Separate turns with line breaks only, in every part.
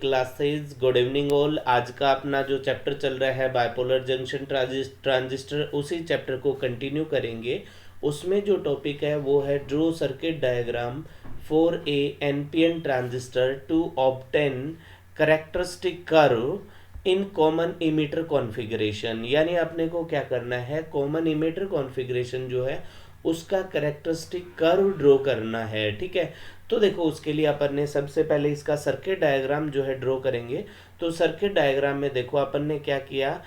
Classes. Good evening all. आज का अपना जो चैप्टर चल रहा है बाइपोलर जंक्शन ट्रांजिस्टर, उसी चैप्टर को कंटिन्यू करेंगे। उसमें जो टॉपिक है वो है draw circuit diagram for a NPN transistor to obtain characteristic curve in common emitter configuration. यानी अपने को क्या करना है, कॉमन इमीटर कॉन्फ़िगरेशन जो है उसका करेक्टरिस्टिक कर्व ड्रॉ करना है। ठीक है, तो देखो उसके लिए अपन ने सबसे पहले इसका सर्किट डायग्राम जो है ड्रॉ करेंगे। तो सर्किट डायग्राम में देखो अपन ने क्या किया,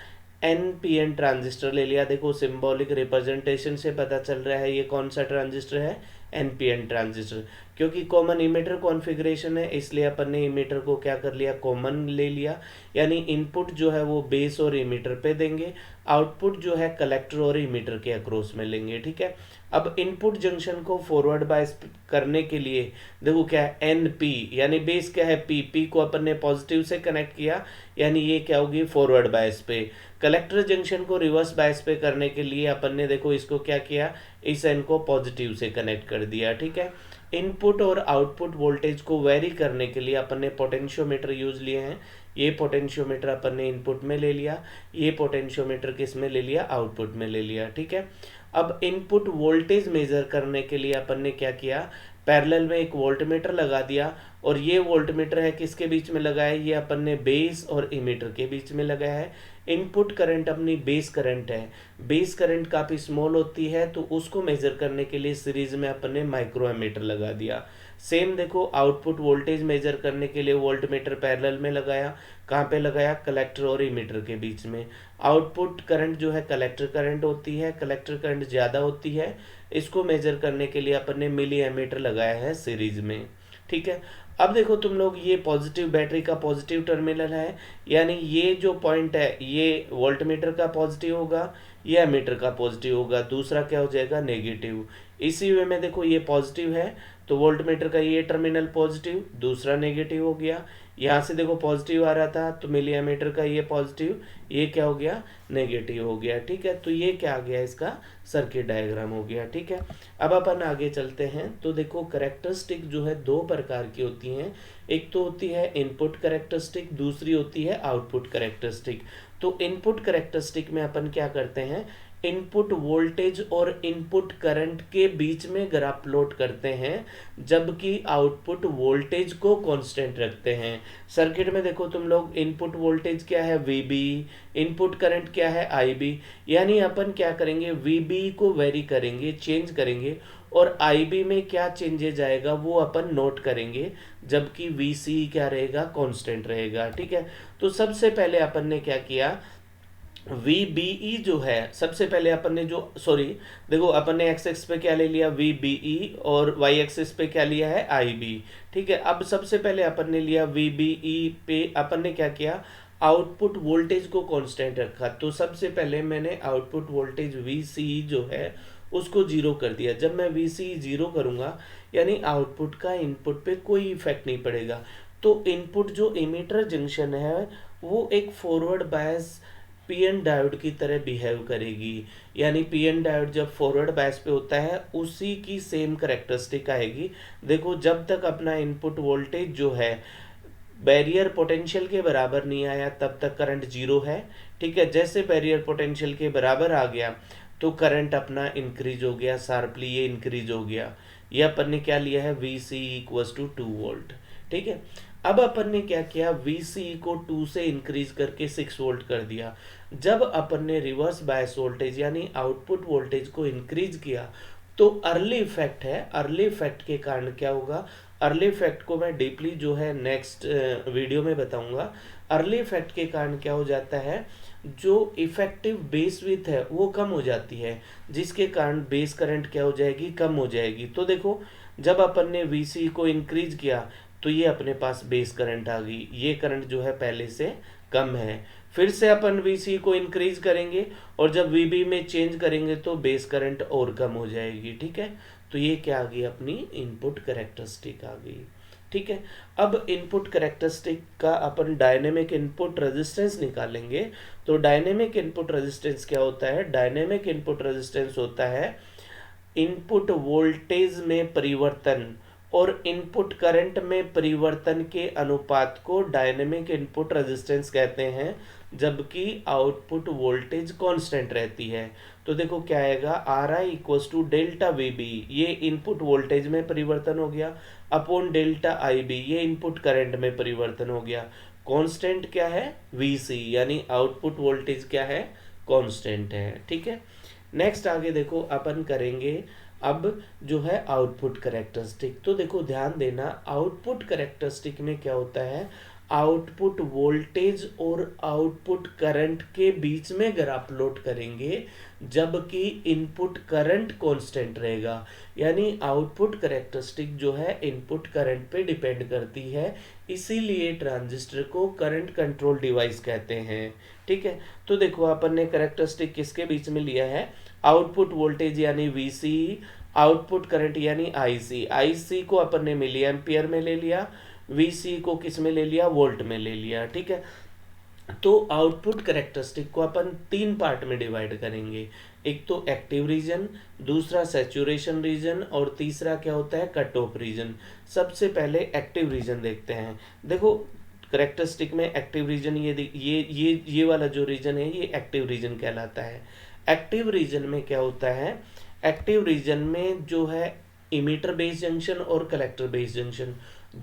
एन पी एन ट्रांजिस्टर ले लिया। देखो सिंबॉलिक रिप्रेजेंटेशन से पता चल रहा है ये कौन सा ट्रांजिस्टर है, एन पी एन ट्रांजिस्टर। क्योंकि कॉमन इमीटर कॉन्फ़िगरेशन है इसलिए अपन ने इमीटर को क्या कर लिया, कॉमन ले लिया। यानी इनपुट जो है वो बेस और इमीटर पे देंगे, आउटपुट जो है कलेक्टर और इमीटर के अक्रॉस में लेंगे। ठीक है, अब इनपुट जंक्शन को फॉरवर्ड बायस करने के लिए देखो क्या है, एन पी यानी बेस क्या है, पी पी को अपन ने पॉजिटिव से कनेक्ट किया, यानी ये क्या होगी, फॉरवर्ड बायस पे। कलेक्टर जंक्शन को रिवर्स बायस पे करने के लिए अपन ने देखो इसको क्या किया, इस एन को पॉजिटिव से कनेक्ट कर दिया। ठीक है, इनपुट और आउटपुट वोल्टेज को वेरी करने के लिए अपन ने पोटेंशियोमीटर यूज लिए हैं। ये पोटेंशियोमीटर अपन ने इनपुट में ले लिया, ये पोटेंशियोमीटर किस में ले लिया, आउटपुट में ले लिया। ठीक है, अब इनपुट वोल्टेज मेजर करने के लिए अपन ने क्या किया, पैरेलल में एक वोल्टमीटर लगा दिया। और ये वोल्टमीटर है किसके बीच में लगा है, ये अपन ने बेस और इमीटर के बीच में लगाया है। इनपुट करंट अपनी बेस करंट है, बेस करंट काफ़ी स्मॉल होती है तो उसको मेजर करने के लिए सीरीज में अपन ने माइक्रो एमीटर लगा दिया। सेम देखो आउटपुट वोल्टेज मेजर करने के लिए वोल्टमीटर पैरेलल में लगाया, कहाँ पे लगाया, कलेक्टर और इमीटर के बीच में। आउटपुट करंट जो है कलेक्टर करंट होती है, कलेक्टर करंट ज़्यादा होती है, इसको मेजर करने के लिए अपन ने मिली एमीटर लगाया है सीरीज में। ठीक है, अब देखो तुम लोग, ये पॉजिटिव बैटरी का पॉजिटिव टर्मिनल है, यानी ये जो पॉइंट है ये वोल्टमीटर का पॉजिटिव होगा, ये एमीटर का पॉजिटिव होगा, दूसरा क्या हो जाएगा, नेगेटिव। इसी वे में देखो ये पॉजिटिव है तो वोल्टमीटर का ये टर्मिनल पॉजिटिव, दूसरा नेगेटिव हो गया। यहाँ से देखो पॉजिटिव आ रहा था तो मिली एमीटर का ये पॉजिटिव, ये क्या हो गया, नेगेटिव हो गया। ठीक है, तो ये क्या आ गया, इसका सर्किट डायग्राम हो गया। ठीक है, अब अपन आगे चलते हैं। तो देखो करेक्टरिस्टिक जो है दो प्रकार की होती हैं, एक तो होती है इनपुट करेक्टरिस्टिक, दूसरी होती है आउटपुट करेक्टरिस्टिक। तो इनपुट करेक्टरिस्टिक में अपन क्या करते हैं, इनपुट वोल्टेज और इनपुट करंट के बीच में ग्राफ प्लॉट करते हैं, जबकि आउटपुट वोल्टेज को कांस्टेंट रखते हैं। सर्किट में देखो तुम लोग, इनपुट वोल्टेज क्या है, वीबी, इनपुट करंट क्या है, आईबी। यानी अपन क्या करेंगे, वीबी को वेरी करेंगे, चेंज करेंगे, और आईबी में क्या चेंजेज आएगा वो अपन नोट करेंगे, जबकि वीसी क्या रहेगा, कांस्टेंट रहेगा। ठीक है, तो सबसे पहले अपन ने क्या किया, VBE जो है, सबसे पहले अपन ने जो, सॉरी देखो अपन ने एक्स एक्स पे क्या ले लिया, VBE, और वाई एक्सिस पे क्या लिया है, IB। ठीक है, अब सबसे पहले अपन ने लिया VBE पे, अपन ने क्या किया, आउटपुट वोल्टेज को कांस्टेंट रखा। तो सबसे पहले मैंने आउटपुट वोल्टेज VCE जो है उसको जीरो कर दिया। जब मैं VCE जीरो करूंगा यानी आउटपुट का इनपुट पे कोई इफेक्ट नहीं पड़ेगा। तो इनपुट जो इमीटर जंक्शन है वो एक फॉरवर्ड बायस पीएन डायोड की तरह बिहेव करेगी। यानी पीएन डायोड जब फॉरवर्ड बायस पे होता है उसी की सेम करेक्टरिस्टिक आएगी। देखो जब तक अपना इनपुट वोल्टेज जो है बैरियर पोटेंशियल के बराबर नहीं आया तब तक करंट जीरो है। ठीक है, जैसे बैरियर पोटेंशियल के बराबर आ गया तो करंट अपना इंक्रीज हो गया, शार्पली ये इंक्रीज हो गया। ये अपन ने क्या लिया है, V C equals to 2 volt. ठीक है, अब अपन ने क्या किया, वीसी को 2 से इंक्रीज करके 6 वोल्ट कर दिया। जब अपन ने रिवर्स बायस वोल्टेज यानी आउटपुट वोल्टेज को इंक्रीज किया तो अर्ली इफेक्ट है, अर्ली इफेक्ट के कारण क्या होगा, अर्ली इफेक्ट को मैं डीपली जो है नेक्स्ट वीडियो में बताऊंगा। अर्ली इफेक्ट के कारण क्या हो जाता है, जो इफेक्टिव बेस विथ है वो कम हो जाती है, जिसके कारण बेस करंट क्या हो जाएगी, कम हो जाएगी। तो देखो जब अपन ने वीसी को इंक्रीज किया तो ये अपने पास बेस करंट आ गई, ये करंट जो है पहले से कम है। फिर से अपन वीसी को इंक्रीज करेंगे और जब वीबी में चेंज करेंगे तो बेस करंट और कम हो जाएगी। ठीक है, तो ये क्या आ गई, अपनी इनपुट करेक्टरिस्टिक आ गई। ठीक है, अब इनपुट करेक्टरिस्टिक का अपन डायनेमिक इनपुट रेजिस्टेंस निकालेंगे। तो डायनेमिक इनपुट रेजिस्टेंस क्या होता है, डायनेमिक इनपुट रेजिस्टेंस होता है इनपुट वोल्टेज में परिवर्तन और इनपुट करंट में परिवर्तन के अनुपात को डायनेमिक इनपुट रेजिस्टेंस कहते हैं, जबकि आउटपुट वोल्टेज कांस्टेंट रहती है। तो देखो क्या आएगा, R I equals to delta V B, ये इनपुट वोल्टेज में परिवर्तन हो गया, अपॉन डेल्टा आई बी, ये इनपुट करंट में परिवर्तन हो गया। कांस्टेंट क्या है, वी सी, यानी आउटपुट वोल्टेज क्या है, कांस्टेंट है। ठीक है, नेक्स्ट आगे देखो अपन करेंगे अब जो है आउटपुट कैरेक्टरिस्टिक। तो देखो ध्यान देना, आउटपुट कैरेक्टरिस्टिक में क्या होता है, आउटपुट वोल्टेज और आउटपुट करंट के बीच में अगर आप प्लॉट करेंगे, जबकि इनपुट करंट कांस्टेंट रहेगा, यानी आउटपुट कैरेक्टरिस्टिक जो है इनपुट करंट पे डिपेंड करती है, इसीलिए ट्रांजिस्टर को करंट कंट्रोल डिवाइस कहते हैं। ठीक है, तो देखो अपन ने कैरेक्टरिस्टिक किसके बीच में लिया है, आउटपुट वोल्टेज यानी वीसी, आउटपुट करंट यानी आईसी, आईसी को अपन ने मिली एम्पियर में ले लिया, वीसी को किस में ले लिया, वोल्ट में ले लिया। ठीक है, तो आउटपुट कैरेक्टरिस्टिक को अपन तीन पार्ट में डिवाइड करेंगे, एक तो एक्टिव रीजन, दूसरा सैचुरेशन रीजन, और तीसरा क्या होता है, कट ऑफ रीजन। सबसे पहले एक्टिव रीजन देखते हैं। देखो कैरेक्टरिस्टिक में एक्टिव रीजन, ये वाला जो रीजन है ये एक्टिव रीजन कहलाता है। एक्टिव रीजन में क्या होता है, एक्टिव रीजन में जो है इमीटर बेस जंक्शन और कलेक्टर बेस जंक्शन,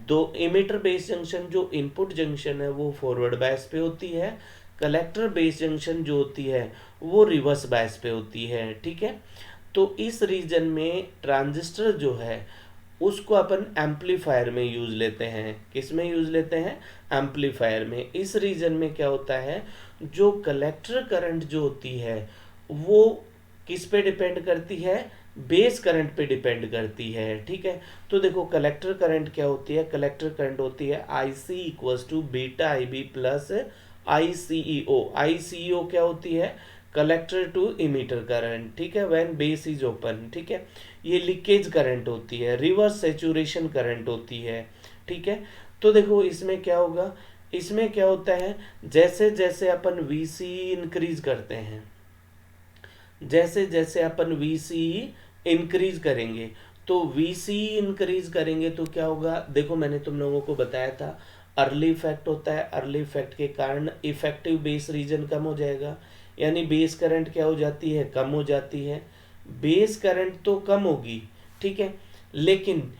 दो इमीटर बेस जंक्शन जो इनपुट जंक्शन है वो फॉरवर्ड बायस पे होती है, कलेक्टर बेस जंक्शन जो होती है वो रिवर्स बायस पे होती है। ठीक है, तो इस रीजन में ट्रांजिस्टर जो है उसको अपन एम्पलीफायर में यूज लेते हैं। किस में यूज लेते हैं, एम्पलीफायर में। इस रीजन में क्या होता है, जो कलेक्टर करंट जो होती है वो किस पे डिपेंड करती है, बेस करंट पे डिपेंड करती है। ठीक है, तो देखो कलेक्टर करंट क्या होती है, कलेक्टर करंट होती है I C equals to beta I B plus I C E O. I C E O क्या होती है, कलेक्टर टू इमीटर करंट। ठीक है, व्हेन बेस इज ओपन। ठीक है, ये लीकेज करंट होती है, रिवर्स सैचुरेशन करंट होती है। ठीक है, तो देखो इसमें क्या होगा, इसमें क्या होता है, जैसे जैसे अपन वी सी इंक्रीज करते हैं, जैसे जैसे अपन वी सी इंक्रीज करेंगे, तो वी सी इंक्रीज करेंगे तो क्या होगा, देखो मैंने तुम लोगों को बताया था अर्ली इफेक्ट होता है, अर्ली इफेक्ट के कारण इफेक्टिव बेस रीजन कम हो जाएगा, यानी बेस करंट क्या हो जाती है, कम हो जाती है। बेस करंट तो कम होगी, ठीक है, लेकिन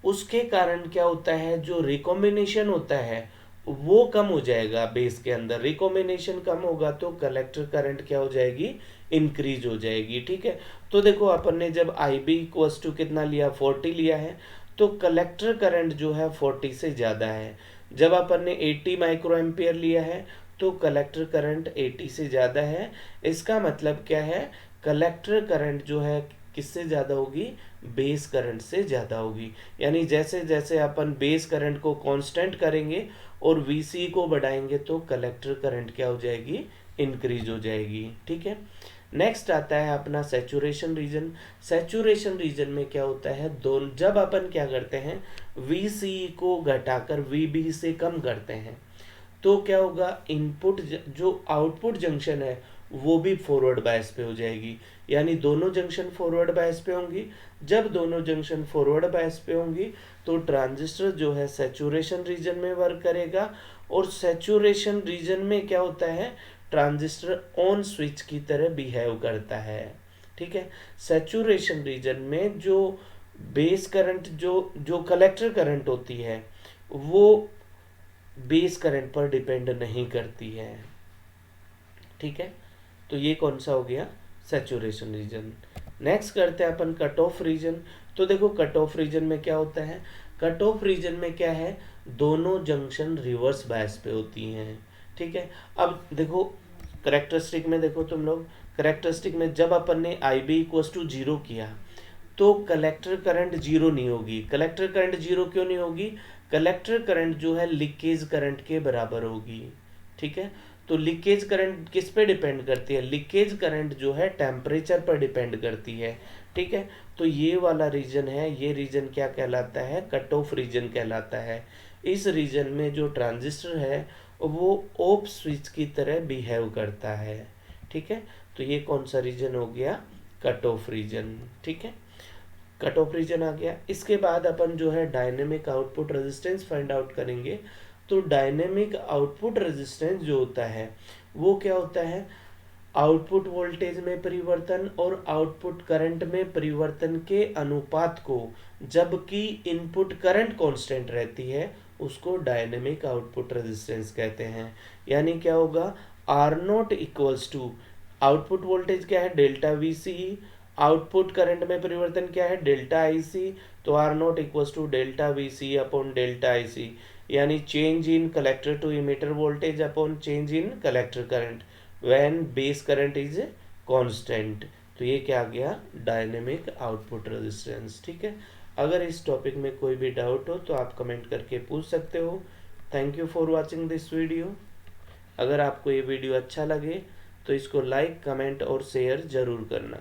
उसके कारण क्या होता है, जो रिकॉम्बिनेशन होता है वो कम हो जाएगा। बेस के अंदर रिकॉम्बिनेशन कम होगा तो कलेक्टर करंट क्या हो जाएगी, इंक्रीज हो जाएगी। ठीक है, तो देखो अपन ने जब आई बी इक्वल्स टू कितना लिया, 40 लिया है, तो कलेक्टर करंट जो है 40 से ज़्यादा है। जब अपन ने 80 माइक्रो एम्पियर लिया है तो कलेक्टर करंट 80 से ज़्यादा है। इसका मतलब क्या है, कलेक्टर करंट जो है किससे ज़्यादा होगी, बेस करंट से ज़्यादा होगी। यानी जैसे जैसे अपन बेस करंट को कांस्टेंट करेंगे और वीसी को बढ़ाएंगे तो कलेक्टर करंट क्या हो जाएगी, इंक्रीज हो जाएगी। ठीक है, नेक्स्ट आता है अपना सैचुरेशन रीजन। सैचुरेशन रीजन में क्या होता है, दोनों जब अपन क्या करते हैं, वीसी को घटाकर वीबी से कम करते हैं तो क्या होगा, इनपुट जो आउटपुट जंक्शन है वो भी फॉरवर्ड बायस पे हो जाएगी, यानी दोनों जंक्शन फॉरवर्ड बायस पे होंगी। जब दोनों जंक्शन फॉरवर्ड बायस पे होंगी तो ट्रांजिस्टर जो है सैचुरेशन रीजन में वर्क करेगा, और सैचुरेशन रीजन में क्या होता है, ट्रांजिस्टर ऑन स्विच की तरह बिहेव करता है। ठीक है, सैचुरेशन रीजन में जो बेस करंट जो जो कलेक्टर करंट होती है वो बेस करंट पर डिपेंड नहीं करती है। ठीक है, तो ये कौन सा हो गया, सैचुरेशन रीजन। नेक्स्ट करते हैं अपन कट ऑफ रीजन। तो देखो कट ऑफ रीजन में क्या होता है, कट ऑफ रीजन में क्या है, दोनों जंक्शन रिवर्स बायस पे होती हैं। ठीक है, अब देखो करेक्टरिस्टिक में देखो तुम लोग, करेक्टरिस्टिक में जब अपन ने आई बी इक्वल्स टू 0 किया तो कलेक्टर करंट 0 नहीं होगी। कलेक्टर करंट 0 क्यों नहीं होगी, कलेक्टर करंट जो है लीकेज करंट के बराबर होगी। ठीक है, तो लीकेज करंट किस पे डिपेंड करती है, लीकेज करंट जो है टेम्परेचर पर डिपेंड करती है। ठीक है, तो ये वाला रीजन है, ये रीजन क्या कहलाता है, कट ऑफ रीजन कहलाता है। इस रीजन में जो ट्रांजिस्टर है वो ऑफ स्विच की तरह बिहेव करता है। ठीक है, तो ये कौन सा रीजन हो गया, कट ऑफ रीजन। ठीक है, कट ऑफ रीजन आ गया। इसके बाद अपन जो है dynamic output resistance find out करेंगे। तो डायनेमिक आउटपुट रेजिस्टेंस जो होता है वो क्या होता है, आउटपुट वोल्टेज में परिवर्तन और आउटपुट करंट में परिवर्तन के अनुपात को, जबकि इनपुट करंट कांस्टेंट रहती है, उसको डायनेमिक आउटपुट रेजिस्टेंस कहते हैं। यानी क्या होगा, R naught equals to, output voltage क्या है delta V C, output current में परिवर्तन क्या है डेल्टा आई सी, तो R naught equals to delta V C upon delta I C, यानी change in collector to emitter voltage upon change in collector current when base current is constant. तो ये क्या आ गया, डायनेमिक आउटपुट रेजिस्टेंस। ठीक है, अगर इस टॉपिक में कोई भी डाउट हो तो आप कमेंट करके पूछ सकते हो। Thank you for watching this video. अगर आपको ये वीडियो अच्छा लगे तो इसको लाइक, कमेंट और शेयर ज़रूर करना।